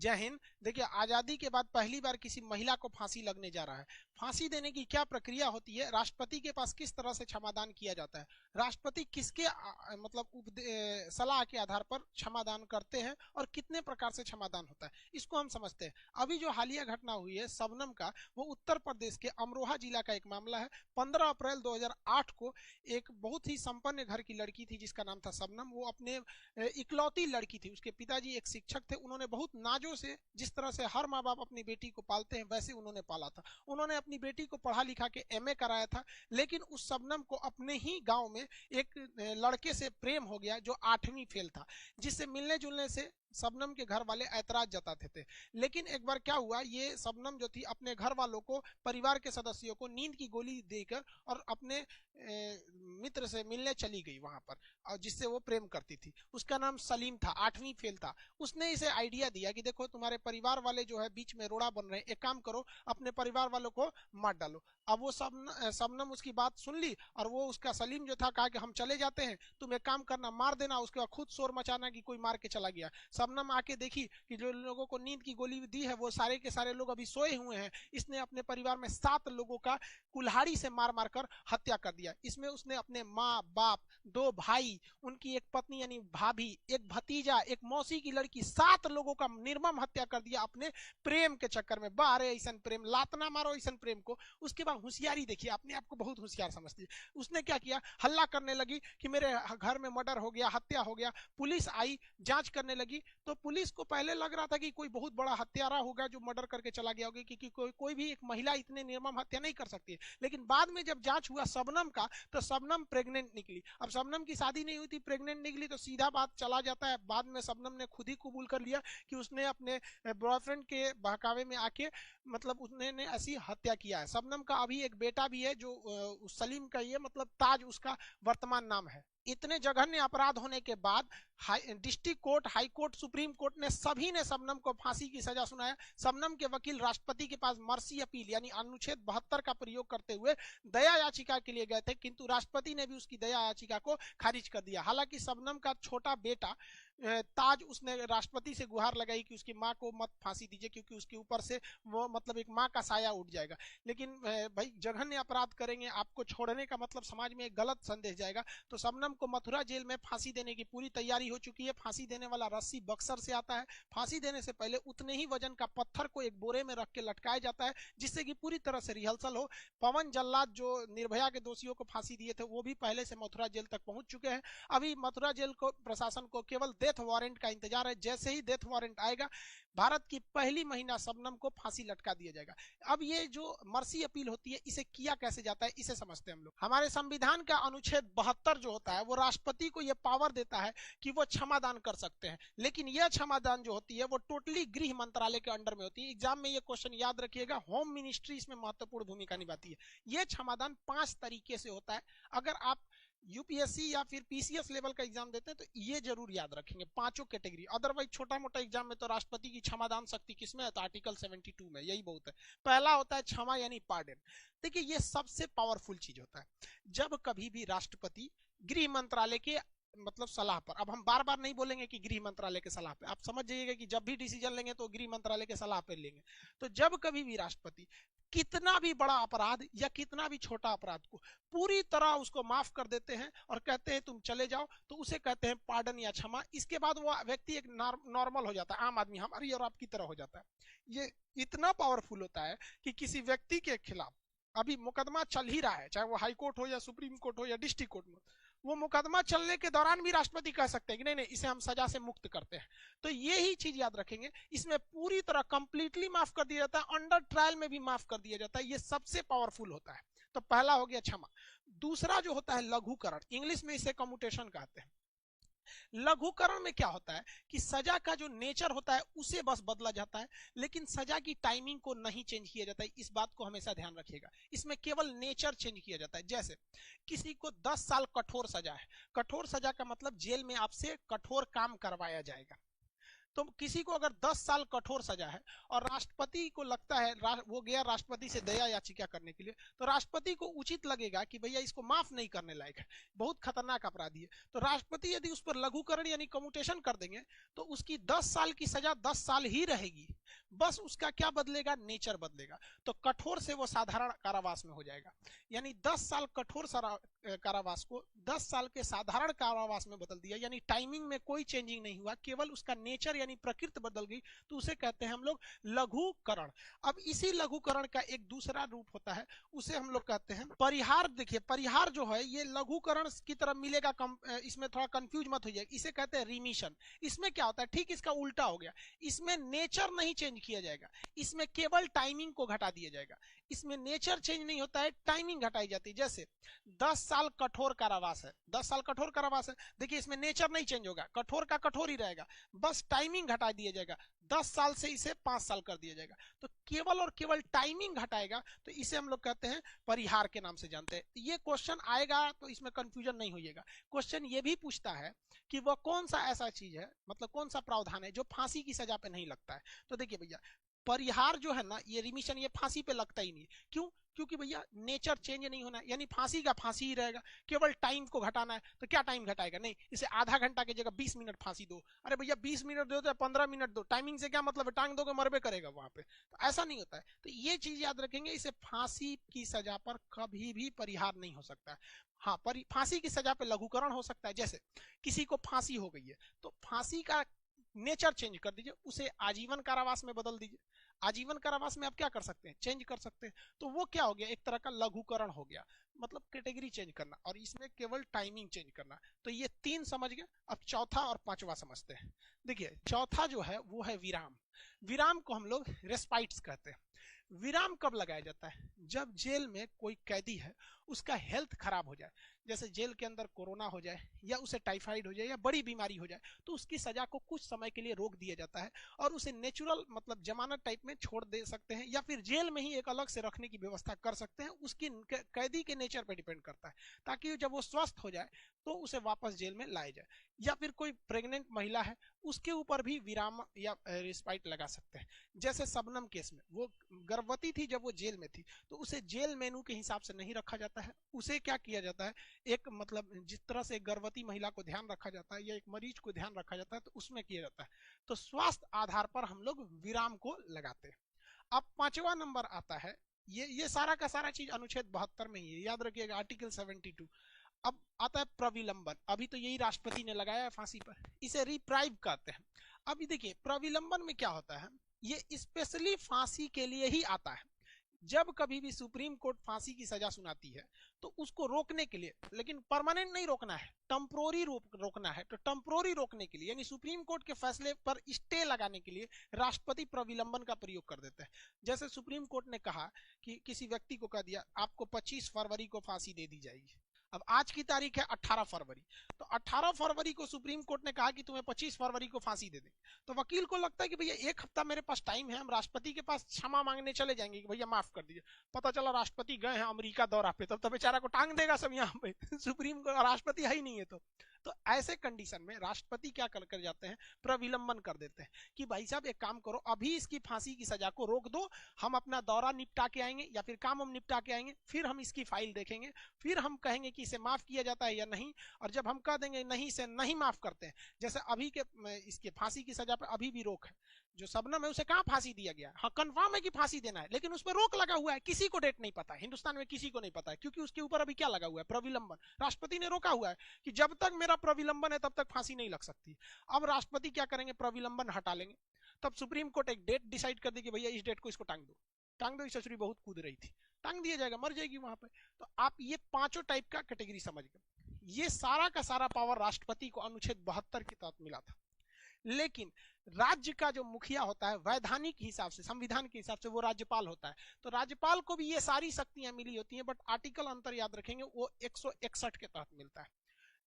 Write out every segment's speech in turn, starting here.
जय हिंद। देखिए, आजादी के बाद पहली बार किसी महिला को फांसी लगने जा रहा है। फांसी देने की क्या प्रक्रिया होती है, राष्ट्रपति के पास किस तरह से क्षमादान किया जाता है, राष्ट्रपति किसके मतलब सलाह के आधार पर क्षमादान करते हैं और कितने प्रकार से क्षमादान होता है, इसको हम समझते हैं। अभी जो हालिया घटना हुई है शबनम का, वो उत्तर प्रदेश के अमरोहा जिला का एक मामला है। 15 अप्रैल 2008 को एक बहुत ही संपन्न घर की लड़की थी जिसका नाम था शबनम। वो अपने इकलौती लड़की थी, उसके पिताजी एक शिक्षक थे। उन्होंने बहुत नाजों से, जिस तरह से हर माँ बाप अपनी बेटी को पालते हैं, वैसे उन्होंने पाला था। उन्होंने अपनी बेटी को पढ़ा लिखा के एमए कराया था। लेकिन उस शबनम को अपने ही गांव में एक लड़के से प्रेम हो गया जो 8वीं फेल था, जिससे मिलने जुलने से शबनम के घर वाले ऐतराज जताते थे। लेकिन एक बार क्या हुआ, ये शबनम जो थी अपने घर वालों को, परिवार के सदस्यों को नींद की गोली देकर और अपने मित्र से मिलने चली गई वहां पर, और जिससे वो प्रेम करती थी। उसका नाम सलीम था, 8वीं फेल था। उसने इसे आइडिया दिया कि देखो तुम्हारे परिवार वाले जो है बीच में रोड़ा बन रहे हैं, एक काम करो अपने परिवार वालों को मार डालो। अब वो शबनम उसकी बात सुन ली, और वो उसका सलीम जो था कहा कि हम चले जाते हैं, तुम एक काम करना, मार देना, उसके बाद खुद शोर मचाना कि कोई मार के चला गया। शबनम आके देखी कि जो लोगों को नींद की गोली दी है वो सारे के सारे लोग अभी सोए हुए हैं। इसने अपने परिवार में 7 लोगों का कुल्हाड़ी से मार मार कर हत्या कर दिया। इसमें उसने अपने माँ बाप, 2 भाई, उनकी एक पत्नी यानी भाभी, एक भतीजा, एक मौसी की लड़की, 7 लोगों का निर्मम हत्या कर दिया अपने प्रेम के चक्कर में। बारे ऐसा प्रेम, लातना मारो ऐसा प्रेम को। उसके बाद होशियारी देखिए, अपने आप को बहुत होशियार समझती है। उसने क्या किया, हल्ला करने लगी कि मेरे घर में मर्डर हो गया, हत्या हो गया। पुलिस आई, जांच करने लगी, तो पुलिस को पहले लग रहा था कि कोई बहुत बड़ा हत्यारा होगा जो मर्डर करके चला गया होगा, क्योंकि कोई भी एक महिला इतने निर्मम हत्या नहीं कर सकती है। लेकिन बाद में जब जांच हुआ शबनम का, तो शबनम प्रेग्नेंट निकली। अब शबनम की शादी नहीं हुई थी, प्रेग्नेंट निकली, तो सीधा बात चला जाता है। बाद में शबनम ने खुद ही कबूल कर लिया कि उसने अपने बॉयफ्रेंड के बहकावे में आके मतलब उसने ऐसी हत्या किया है। शबनम का अभी एक बेटा भी है जो सलीम का, ये मतलब ताज उसका वर्तमान नाम है। इतने जघन्य अपराध होने के बाद district court, high court, supreme court ने सभी ने शबनम को फांसी की सजा सुनाया। शबनम के वकील राष्ट्रपति के पास मर्सी अपील यानी अनुच्छेद 72 का प्रयोग करते हुए दया याचिका के लिए गए थे, किंतु राष्ट्रपति ने भी उसकी दया याचिका को खारिज कर दिया। हालांकि शबनम का छोटा बेटा ताज, उसने राष्ट्रपति से गुहार लगाई कि उसकी मां को मत फांसी दीजिए, क्योंकि उसके ऊपर से वो मतलब एक मां का साया उठ जाएगा। लेकिन भाई जघन्य अपराध करेंगे, आपको छोड़ने का मतलब समाज में एक गलत संदेश जाएगा। तो शबनम को मथुरा जेल में फांसी देने की पूरी तैयारी हो चुकी है। फांसी देने वाला रस्सी बक्सर से आता है। फांसी देने से पहले उतने ही वजन का पत्थर को एक बोरे में रख के लटकाया जाता है, जिससे कि पूरी तरह से रिहर्सल हो। पवन जल्लाद जो निर्भया के दोषियों को फांसी दिए थे, वो भी पहले से मथुरा जेल तक पहुंच चुके हैं। अभी मथुरा जेल को, प्रशासन को केवल डेथ वारंट का इंतजार है। जैसे ही डेथ वारंट आएगा, भारत की पहली महिला शबनम को फांसी लटका दिया जाएगा। अब ये जो मर्सी अपील होती है, इसे किया कैसे जाता है, इसे समझते हैं हम लोग। हमारे संविधान का अनुच्छेद 72 जो होता है, वो राष्ट्रपति को यह पावर देता है कि वो क्षमादान कर सकते हैं। लेकिन यह क्षमादान जो होती है वो टोटली गृह मंत्रालय के अंडर में होती है। एग्जाम में ये क्वेश्चन याद रखिएगा, होम मिनिस्ट्री इसमें महत्वपूर्ण भूमिका निभाती है। यह क्षमादान 5 तरीके से होता है। अगर आप यूपीएससी या फिर पीसीएस लेवल का एग्जाम देते हैं तो ये जरूर याद रखेंगे, 5 कैटेगरी। अदरवाइज छोटा मोटा एग्जाम में तो राष्ट्रपति की क्षमादान शक्ति किसमें है, तो आर्टिकल 72 में, यही बहुत है। पहला होता है क्षमा यानी पार्डन। देखिए, ये सबसे पावरफुल चीज होता है। जब कभी भी राष्ट्रपति गृह मंत्रालय के मतलब सलाह पर, अब हम बार बार नहीं बोलेंगे कि गृह मंत्रालय के सलाह पे, आप समझ जाइएगा कि जब भी डिसीजन लेंगे तो गृह मंत्रालय के सलाह पर लेंगे। तो जब कभी भी राष्ट्रपति कितना भी बड़ा अपराध या कितना भी छोटा अपराध को पूरी तरह उसको माफ कर देते हैं और कहते हैं तुम चले जाओ, तो उसे कहते हैं पार्डन या क्षमा। इसके बाद वो व्यक्ति एक नॉर्मल हो जाता है, आम आदमी हमारी और आपकी तरह हो जाता है। ये इतना पावरफुल होता है कि किसी व्यक्ति के खिलाफ अभी मुकदमा चल ही रहा है, चाहे वो हाई कोर्ट हो या सुप्रीम कोर्ट हो या डिस्ट्रिक्ट कोर्ट में, वो मुकदमा चलने के दौरान भी राष्ट्रपति कह सकते हैं कि नहीं नहीं, इसे हम सजा से मुक्त करते हैं। तो ये ही चीज याद रखेंगे, इसमें पूरी तरह कंप्लीटली माफ कर दिया जाता है, अंडर ट्रायल में भी माफ कर दिया जाता है। ये सबसे पावरफुल होता है। तो पहला हो गया क्षमा। दूसरा जो होता है लघुकरण, इंग्लिश में इसे कम्यूटेशन कहते हैं। लघुकरण में क्या होता है कि सजा का जो नेचर होता है उसे बस बदला जाता है, लेकिन सजा की टाइमिंग को नहीं चेंज किया जाता है। इस बात को हमेशा ध्यान रखिएगा, इसमें केवल नेचर चेंज किया जाता है। जैसे किसी को 10 साल कठोर सजा है, कठोर सजा का मतलब जेल में आपसे कठोर काम करवाया जाएगा। तो किसी को अगर 10 साल कठोर सजा है और राष्ट्रपति को लगता है वो गया राष्ट्रपति से दया याचिका करने के लिए, तो राष्ट्रपति को उचित लगेगा कि भैया इसको माफ नहीं करने लायक है, बहुत खतरनाक अपराधी है, तो राष्ट्रपति यदि उस पर लघुकरण यानी कम्यूटेशन कर देंगे तो उसकी 10 साल की सजा 10 साल ही रहेगी, बस उसका क्या बदलेगा, नेचर बदलेगा। तो कठोर से वो साधारण कारावास में हो जाएगा, यानी 10 साल कठोर कारावास को 10 साल के साधारण कारावास में बदल दिया, यानी टाइमिंग में कोई चेंजिंग नहीं हुआ, केवल उसका नेचर यानी प्रकृति बदल गई, तो उसे कहते हैं हम लोग लघुकरण। अब इसी लघुकरण का एक दूसरा रूप होता है, उसे हम लोग कहते हैं परिहार। देखिए परिहार जो है ये लघुकरण की तरफ मिलेगा, इसमें थोड़ा कंफ्यूज मत हो जाएगा, इसे कहते हैं रिमिशन। इसमें क्या होता है, ठीक इसका उल्टा हो गया, इसमें नेचर नहीं चेंज किया जाएगा, इसमें केवल टाइमिंग को घटा दिया जाएगा, इसमें नेचर चेंज नहीं होता है, टाइमिंग घटाई जाती है। जैसे 10 साल कठोर कारावास है, 10 साल कठोर कारावास है, देखिए इसमें नेचर नहीं चेंज होगा, कठोर का कठोर ही रहेगा, बस टाइमिंग घटा दिया जाएगा, 10 साल से इसे 5 साल कर दिया जाएगा, तो केवल और केवल टाइमिंग घटाएगा, तो इसे हम लोग कहते हैं परिहार के नाम से जानते हैं। ये क्वेश्चन आएगा तो इसमें कंफ्यूजन नहीं होइएगा। क्वेश्चन ये भी पूछता है कि वह कौन सा ऐसा चीज है, मतलब कौन सा प्रावधान है जो फांसी की सजा पे नहीं लगता है। तो देखिए भैया परिहार जो है ना, ये रिमिशन, ये फांसी पे लगता ही नहीं। क्यों? क्योंकि भैया नेचर चेंज नहीं होना है, यानी फांसी का फांसी ही रहेगा, केवल टाइम को घटाना है। तो क्या टाइम घटाएगा, नहीं, इसे आधा घंटा की जगह 20 मिनट फांसी दो। अरे भैया 20 मिनट दो तो 15 मिनट दो, टाइमिंग से क्या मतलब है, टांग दोगे मरबे करेगा वहां पे, तो ऐसा नहीं होता है। तो ये चीज याद रखेंगे, इसे फांसी की सजा पर कभी भी परिहार नहीं हो सकता है। हाँ, फांसी की सजा पे लघुकरण हो सकता है। जैसे किसी को फांसी हो गई है तो फांसी का नेचर चेंज कर दीजिए, उसे आजीवन कारावास में बदल दीजिए। आजीवन कारावास में आप क्या कर सकते हैं, चेंज कर सकते हैं, तो वो क्या हो गया, एक तरह का लघुकरण हो गया, मतलब कैटेगरी चेंज करना, और इसमें केवल टाइमिंग चेंज करना। तो ये 3 समझ गए। अब चौथा और 5वां समझते हैं। देखिए चौथा जो है वो है विराम। विराम को हम लोग रेस्पाइट्स कहते हैं। विराम कब लगाया जाता है, जब जेल में कोई कैदी है उसका हेल्थ खराब हो जाए, जैसे जेल के अंदर कोरोना हो जाए या उसे टाइफाइड हो जाए या बड़ी बीमारी हो जाए, तो उसकी सजा को कुछ समय के लिए रोक दिया जाता है और उसे नेचुरल मतलब जमानत टाइप में छोड़ दे सकते हैं, या फिर जेल में ही एक अलग से रखने की व्यवस्था कर सकते हैं। उसकी कैदी के नेचर पर डिपेंड करता है, ताकि जब वो स्वस्थ हो जाए तो उसे वापस जेल में लाया जाए। या फिर कोई प्रेग्नेंट महिला है उसके ऊपर भी विराम या रिस्पाइट लगा सकते हैं। जैसे शबनम केस में वो गर्भवती थी जब वो जेल में थी, तो उसे जेल मेनू के हिसाब से नहीं रखा जाता है, उसे क्या किया जाता है, एक मतलब जिस तरह से गर्भवती महिला को ध्यान रखा जाता है या एक मरीज को ध्यान रखा जाता है, तो उसमें किया जाता है। तो स्वास्थ्य आधार पर हम लोग विराम को लगाते हैं। अब 5वां नंबर आता है, ये सारा का सारा चीज अनुच्छेद 72 में ही है, याद रखिएगा, आर्टिकल 72। अब आता है प्रविलंबन, अभी तो यही राष्ट्रपति ने लगाया है फांसी पर, इसे रिप्राइव कहते हैं। अभी देखिए प्रविलंबन में क्या होता है, ये स्पेशली फांसी के लिए ही आता है। जब कभी भी सुप्रीम कोर्ट फांसी की सजा सुनाती है तो उसको रोकने के लिए, लेकिन परमानेंट नहीं रोकना है, टेम्पोररी रोकना है, तो टेम्पोररी रोकने के लिए यानी सुप्रीम कोर्ट के फैसले पर स्टे लगाने के लिए राष्ट्रपति प्रविलंबन का प्रयोग कर देते हैं। जैसे सुप्रीम कोर्ट ने कहा कि किसी व्यक्ति को कह दिया आपको 25 फरवरी को फांसी दे दी जाएगी। अब आज की तारीख है 18 फरवरी, तो 18 फरवरी को सुप्रीम कोर्ट ने कहा कि तुम्हें 25 फरवरी को फांसी दे देंगे। तो वकील को लगता है कि भैया 1 हफ्ता मेरे पास टाइम है, हम राष्ट्रपति के पास क्षमा मांगने चले जाएंगे कि भैया माफ कर दीजिए। पता चला राष्ट्रपति गए हैं अमेरिका दौरा पे, तब तो बेचारा को टांग देगा सब यहाँ पे सुप्रीम कोर्ट राष्ट्रपति है ही नहीं है। तो ऐसे कंडीशन में राष्ट्रपति क्या कर जाते हैं, प्रविलंबन कर देते हैं कि भाई साहब एक काम करो, अभी इसकी फांसी की सजा को रोक दो, हम अपना दौरा निपटा के आएंगे या फिर काम हम निपटा के आएंगे, फिर हम इसकी फाइल देखेंगे, फिर हम कहेंगे कि इसे माफ किया जाता है या नहीं। और जब हम कह देंगे नहीं, इसे नहीं माफ करते हैं, जैसे अभी के इसके फांसी की सजा पर अभी भी रोक है, जो शबनम है उसे कहां फांसी दिया गया, हाँ कंफर्म है कि फांसी देना है, लेकिन उस पर रोक लगा हुआ है, किसी को डेट नहीं पता, हिंदुस्तान में किसी को नहीं पता है, क्योंकि उसके ऊपर अभी क्या लगा हुआ है, प्रविलंबन। राष्ट्रपति ने रोका हुआ है कि जब तक मेरा प्रविलंबन है तब तक फांसी नहीं लग सकती। अब राष्ट्रपति क्या करेंगे, प्रविलंबन हटा लेंगे, तब सुप्रीम कोर्ट एक डेट डिसाइड कर देगी, भैया इस डेट को इसको टांग दो, टांग दो, ससुरी बहुत कूद रही थी, टांग दिया जाएगा, मर जाएगी वहां पे। तो आप ये 5 टाइप का कैटेगरी समझ गए। ये सारा का सारा पावर राष्ट्रपति को अनुच्छेद 72 के तहत मिला था। लेकिन राज्य का जो मुखिया होता है वैधानिक हिसाब से, संविधान के हिसाब से, वो राज्यपाल होता है। तो राज्यपाल को भी ये सारी शक्तियां मिली होती हैं, बट आर्टिकल अंतर याद रखेंगे, वो 161 के तहत मिलता है।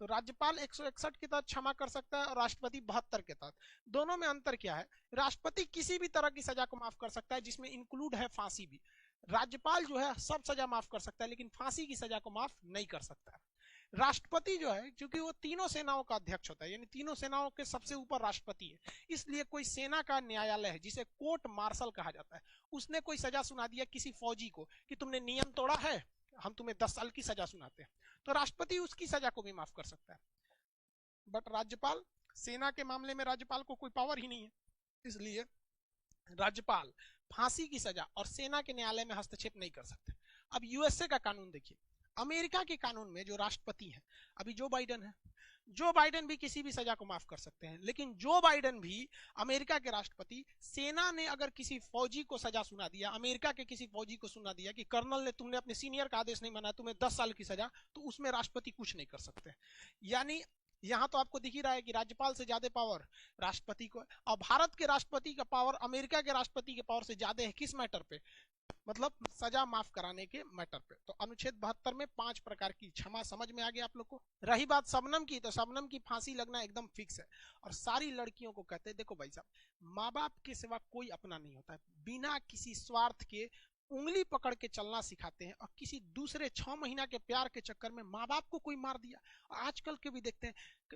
तो राज्यपाल 161 के तहत क्षमा कर सकता है और राष्ट्रपति 72 के तहत। दोनों में अंतर क्या है, राष्ट्रपति किसी भी तरह की सजा को माफ कर सकता है जिसमें इंक्लूड है फांसी भी। राज्यपाल जो है सब सजा माफ कर सकता है, लेकिन फांसी की सजा को माफ नहीं कर सकता है। राष्ट्रपति जो है, क्योंकि वो तीनों सेनाओं का अध्यक्ष होता है, यानी तीनों सेनाओं के सबसे ऊपर राष्ट्रपति है, इसलिए कोई सेना का न्यायालय है जिसे कोर्ट मार्शल कहा जाता है, उसने कोई सजा सुना दिया किसी फौजी को कि तुमने नियम तोड़ा है, हम तुम्हें 10 साल की सजा सुनाते हैं, तो राष्ट्रपति उसकी सजा को भी माफ कर सकता है। बट राज्यपाल, सेना के मामले में राज्यपाल को कोई पावर ही नहीं है, इसलिए राज्यपाल फांसी की सजा और सेना के न्यायालय में हस्तक्षेप नहीं कर सकते। अब यूएसए का कानून देखिए, अमेरिका के कानून में जो राष्ट्रपति है, अभी जो बाइडेन है, जो बाइडेन भी किसी भी सजा को माफ कर सकते हैं, लेकिन जो बाइडेन भी अमेरिका के राष्ट्रपति, सेना ने अगर किसी फौजी को सजा सुना दिया, अमेरिका के किसी फौजी को सुना दिया कि कर्नल ने, तुमने अपने सीनियर का आदेश नहीं माना, तुम्हें 10 साल की सजा, तो उसमें राष्ट्रपति कुछ नहीं कर सकते। यानी यहां तो आपको दिख ही रहा है कि राज्यपाल से ज्यादा पावर राष्ट्रपति को, और भारत के राष्ट्रपति का पावर अमेरिका के राष्ट्रपति के पावर से ज्यादा है। किस मैटर पे? मतलब सजा माफ कराने के मैटर पे। तो अनुच्छेद 72 में 5 प्रकार की क्षमा समझ में आ गया आप लोग को। रही बात शबनम की, तो शबनम की फांसी लगना एकदम फिक्स है, और सारी लड़कियों को कहते हैं देखो भाई साहब, माँ बाप के सिवा कोई अपना नहीं होता है, बिना किसी स्वार्थ के उंगली पकड़ के चलना सिखाते हैं, और किसी दूसरे 6 महीना के प्यार के चक्कर में माँ बाप को कोई मार दिया। आजकल के भी देखते हैं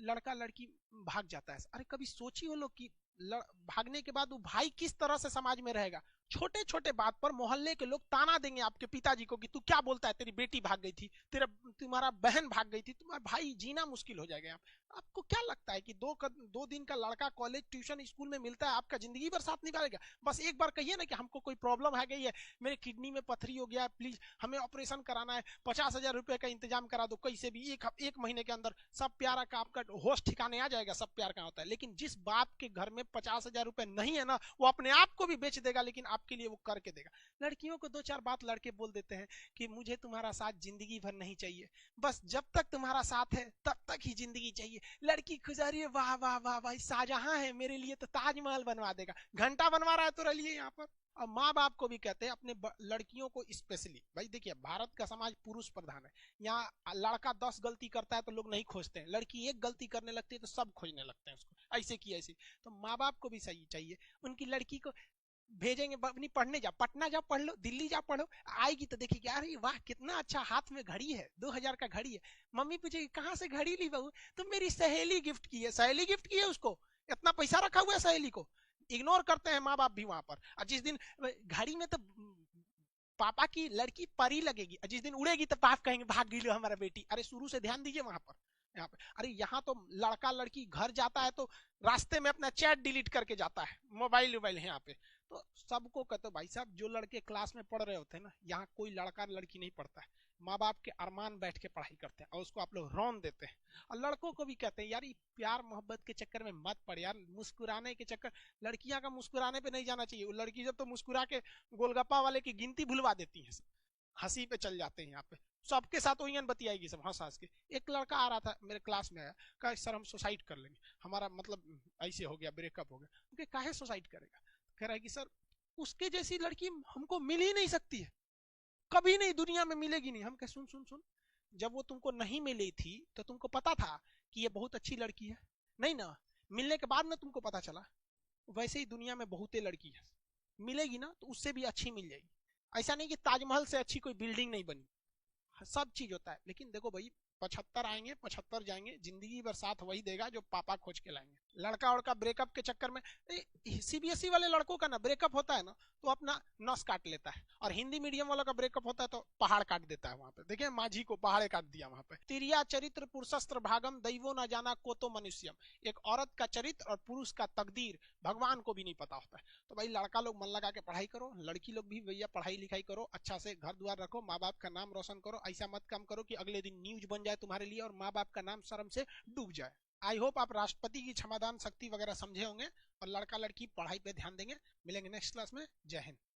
लड़का लड़की भाग जाता है, अरे कभी सोची हो लोग कि भागने के बाद वो भाई किस तरह से समाज में रहेगा। छोटे छोटे बात पर मोहल्ले के लोग ताना देंगे आपके पिताजी को कि तू क्या बोलता है, तेरी बेटी भाग गई थी, तुम्हारा बहन भाग गई थी, तुम्हारा भाई जीना मुश्किल हो जाएगा। आपको क्या लगता है कि दो दिन का लड़का कॉलेज ट्यूशन स्कूल में मिलता है, आपका जिंदगी भर साथ निकालेगा? बस एक बार कहिए ना कि हमको कोई प्रॉब्लम आ गई है, मेरे किडनी में पथरी हो गया है, प्लीज हमें ऑपरेशन कराना है, 50,000 रुपए का इंतजाम करा दो, कैसे भी एक महीने के अंदर सब प्यारा का आपका होश ठिकाने आ जाएगा, सब प्यार का होता है। लेकिन जिस बाप के घर में 50,000 रुपए नहीं है ना, वो अपने आप को भी बेच देगा, लेकिन आपके लिए वो करके देगा। लड़कियों को 2-4 बात लड़के बोल देते हैं कि मुझे तुम्हारा साथ जिंदगी भर नहीं चाहिए, बस जब तक तुम्हारा साथ है तब तक ही जिंदगी चाहिए। लड़की खुजा रही है, वाह वाह वाह भाई शाहजहां है मेरे लिए, तो ताजमहल बनवा देगा, घंटा बनवा रहा है तो रहिए यहाँ पर। और माँ बाप को भी कहते हैं अपने लड़कियों को स्पेशली, भाई देखिए भारत का समाज पुरुष प्रधान है, यहाँ लड़का 10 गलती करता है तो लोग नहीं खोजते हैं, लड़की एक गलती करने लगती है तो सब खोजने लगते हैं उसको, ऐसे की ऐसे। तो माँ बाप को भी सही चाहिए, उनकी लड़की को भेजेंगे अपनी पढ़ने, जा पटना जा पढ़ लो, दिल्ली जा पढ़ो, आएगी तो देखिए यार वाह कितना अच्छा हाथ में घड़ी है, 2000 का घड़ी है। मम्मी पूछेगी कहाँ से घड़ी ली बहू? तो मेरी सहेली गिफ्ट की है। सहेली गिफ्ट की है उसको? इतना पैसा रखा हुआ है सहेली को? इग्नोर करते हैं माँ बाप भी वहां पर। और जिस दिन घड़ी में तो पापा की लड़की परी लगेगी, और जिस दिन उड़ेगी तो पाप कहेंगे भाग गई लो हमारा बेटी। अरे शुरू से ध्यान दीजिए वहां पर, यहाँ पे। अरे यहाँ तो लड़का लड़की घर जाता है तो रास्ते में अपना चैट डिलीट करके जाता है, मोबाइल है यहाँ पे। तो सबको कहते भाई साहब, जो लड़के क्लास में पढ़ रहे होते हैं ना, यहाँ कोई लड़का लड़की नहीं पढ़ता है, माँ बाप के अरमान बैठ के पढ़ाई करते हैं, और उसको आप लोग रौन देते हैं। और लड़कों को भी कहते हैं यार प्यार मोहब्बत के चक्कर में मत पड़ यार, मुस्कुराने के चक्कर, लड़कियां का मुस्कुराने पे नहीं जाना चाहिए। वो लड़की जब तो मुस्कुरा के गोलगप्पा वाले की गिनती भुलवा देती है, हंसी पे चल जाते हैं यहाँ पे, सबके साथ वही बतियाएगी सब हंस हंस के। एक लड़का आ रहा था मेरे क्लास में, आया कहा सर हम सुसाइड कर लेंगे, हमारा मतलब ऐसे हो गया, ब्रेकअप हो गया। क्योंकि काहे सुसाइड करेगा? कह रहा है कि सर उसके जैसी लड़की हमको मिल ही नहीं सकती है, कभी नहीं, दुनिया में मिलेगी नहीं। हम कह सुन सुन सुन, जब वो तुमको नहीं मिली थी तो तुमको पता था कि ये बहुत अच्छी लड़की है? नहीं ना, मिलने के बाद ना तुमको पता चला। वैसे ही दुनिया में बहुते लड़की है, मिलेगी ना तो उससे भी अच्छी मिल जाएगी। ऐसा नहीं कि ताजमहल से अच्छी कोई बिल्डिंग नहीं बनी, सब चीज होता है। लेकिन देखो भाई 75 आएंगे 75 जाएंगे, जिंदगी भर साथ वही देगा जो पापा खोज के लाएंगे। लड़का उड़का ब्रेकअप के चक्कर में, सीबीएसई वाले लड़कों का ना ब्रेकअप होता है ना तो अपना नस काट लेता है, और हिंदी मीडियम वालों का ब्रेकअप होता है तो पहाड़ काट देता है। वहां पे देखिए माझी को पहाड़े काट दिया वहां पे। तिरिया चरित्र पुरुषस्त्र भागम दैवो न जाना को तो मनुष्यम, एक औरत का चरित्र और पुरुष का तकदीर भगवान को भी नहीं पता होता है। तो भाई लड़का लोग मन लगा के पढ़ाई करो, लड़की लोग भी भैया पढ़ाई लिखाई करो, अच्छा से घर द्वार रखो, माँ बाप का नाम रोशन करो। ऐसा मत काम करो कि अगले दिन न्यूज बन जाए तुम्हारे लिए और माँ बाप का नाम शर्म से डूब जाए। आई होप आप राष्ट्रपति की क्षमादान शक्ति वगैरह समझे होंगे और लड़का लड़की पढ़ाई पे ध्यान देंगे। मिलेंगे नेक्स्ट क्लास में। जय हिंद।